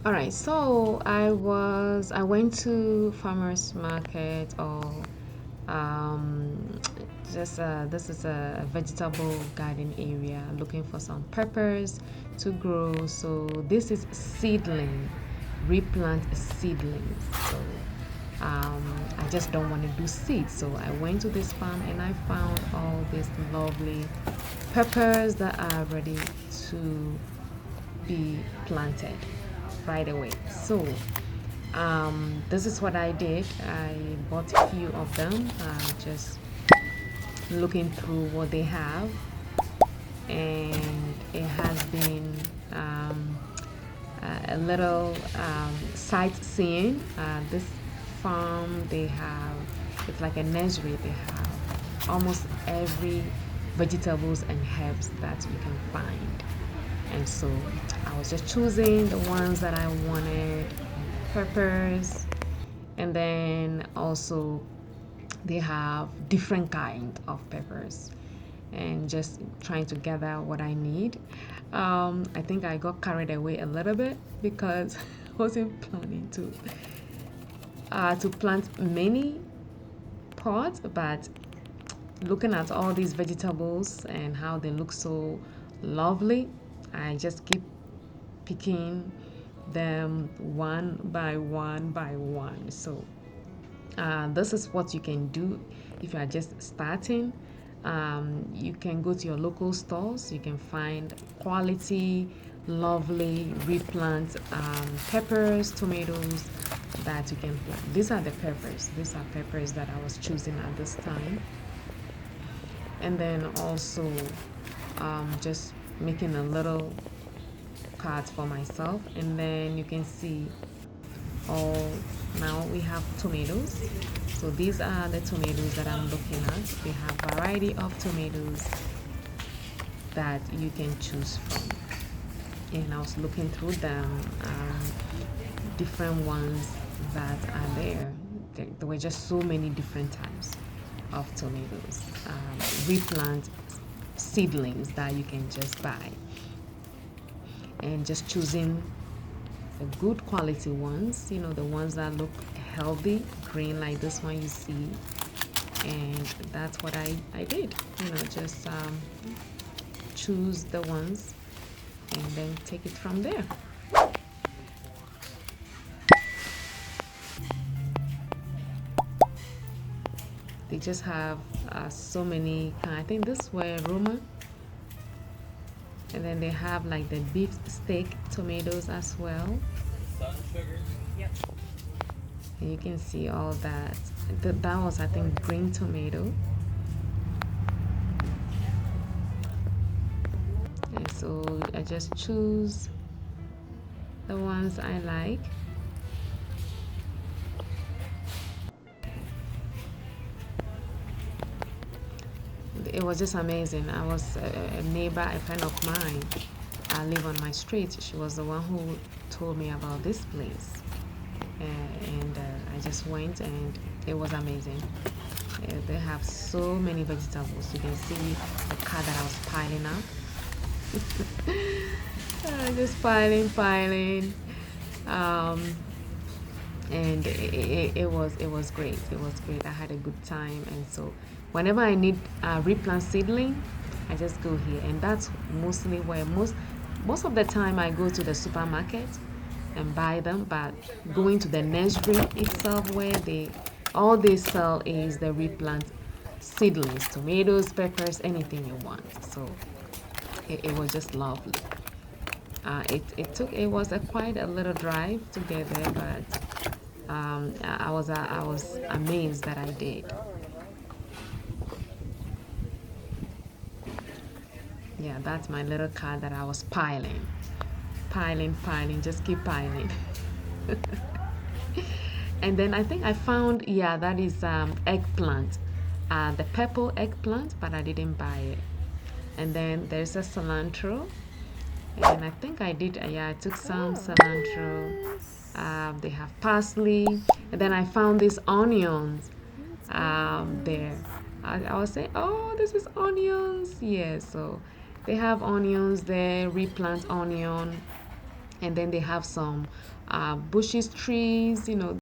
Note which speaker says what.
Speaker 1: All right, so I went to farmers market or um, just this is a vegetable garden area looking for some peppers to grow. So this is seedling, replant seedlings. So I just don't want to do seeds. So I went to this farm and I found all these lovely peppers that are ready to be planted right away. So this is what I did. I bought a few of them, just looking through what they have, and it has been a little sightseeing. This farm, they have, it's like a nursery. They have almost every vegetables and herbs that you can find. And so I was just choosing the ones that I wanted, peppers, and then also they have different kind of peppers, and just trying to gather what I need. I think I got carried away a little bit because I wasn't planning to plant many pots, but looking at all these vegetables and how they look so lovely, I just keep picking them one by one by one. So this is what you can do if you are just starting. You can go to your local stores. You can find quality, lovely replant peppers, tomatoes that you can plant. These are the peppers. These are peppers that I was choosing at this time. And then also just making a little card for myself. And then you can see all, now we have tomatoes. So these are the tomatoes that I'm looking at. They have variety of tomatoes that you can choose from, and I was looking through them, different ones that are there. There were just so many different types of tomatoes, replant seedlings that you can just buy, and just choosing the good quality ones, the ones that look healthy, green like this one you see. And that's what I did, just choose the ones and then take it from there. They just have so many, I think this were Roma, and then they have like the beef steak tomatoes as well. Sun sugar. Yep. And you can see all that. That was, I think, green tomato. And so I just choose the ones I like. It was just amazing. I was a neighbor, a friend of mine, I live on my street. She was the one who told me about this place. And I just went, and it was amazing. They have so many vegetables. You can see the car that I was piling up. Just piling. Um, and it was great. It was great. I had a good time, and so whenever I need a replant seedling, I just go here, and that's mostly where most of the time I go to the supermarket and buy them. But going to the nursery itself, where all they sell is the replant seedlings, tomatoes, peppers, anything you want. So it was just lovely. It was quite a little drive to get there, but I was amazed that I did. Yeah, that's my little car that I was piling, just keep piling. And then I think I found, yeah, that is eggplant, the purple eggplant, but I didn't buy it. And then there's a cilantro, and I think I did, yeah, I took some cilantro. They have parsley, and then I found these onions there. I was saying, oh, this is onions. Yeah, so they have onions there, replant onion, And then they have some bushes, trees,